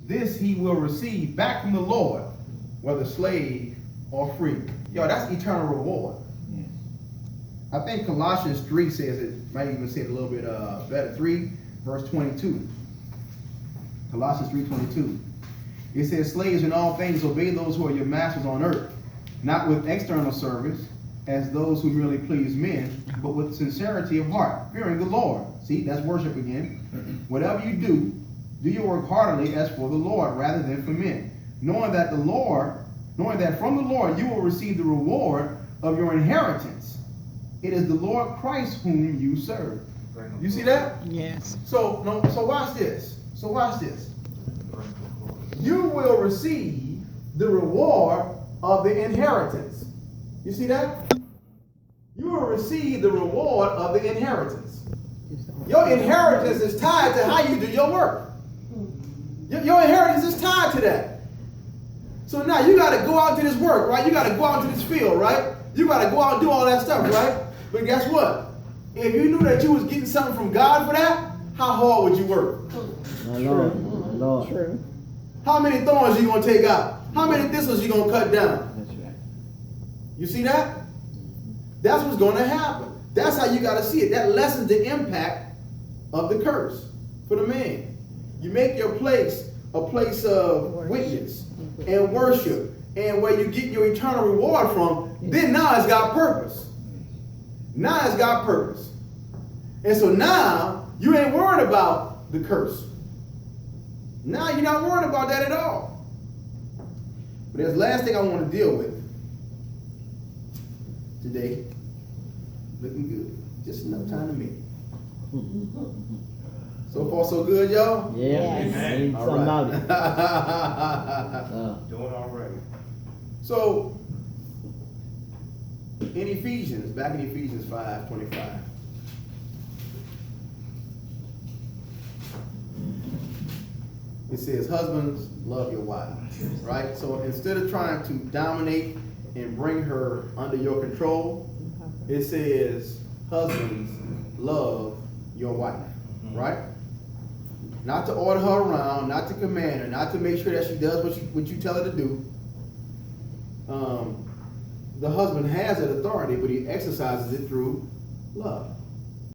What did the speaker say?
this he will receive back from the Lord, whether slave or free. Yo, that's eternal reward. I think Colossians 3 says it, might even say it a little bit better. 3 verse 22. Colossians 3:22. It says, slaves in all things obey those who are your masters on earth, not with external service, as those who merely please men, but with sincerity of heart, fearing the Lord. See, that's worship again. Whatever you do, do your work heartily as for the Lord rather than for men, knowing that from the Lord you will receive the reward of your inheritance. It is the Lord Christ whom you serve. You see that? Yes. So watch this. So watch this. You will receive the reward of the inheritance. You see that? You will receive the reward of the inheritance. Your inheritance is tied to how you do your work. Your inheritance is tied to that. So now you got to go out to this work, right? You got to go out to this field, right? You got to go out and do all that stuff, right? But guess what? If you knew that you was getting something from God for that, how hard would you work? Lord. True. How many thorns are you going to take out? How many thistles are you going to cut down? That's right. You see that? That's what's going to happen. That's how you got to see it. That lessens the impact of the curse for the man. You make your place a place of witness and worship, and where you get your eternal reward from, then now it's got purpose. Now it's got purpose. And so now you ain't worried about the curse. Now you're not worried about that at all. But there's the last thing I want to deal with today. Looking good. Just enough time to make it. So far, so good, y'all? Yeah. Yes. All right. Doing all right. So, in Ephesians, back in Ephesians 5:25. It says, husbands, love your wives, right? So instead of trying to dominate and bring her under your control, it says, husbands, love your wife, right? Not to order her around, not to command her, not to make sure that she does what you tell her to do. The husband has that authority, but he exercises it through love.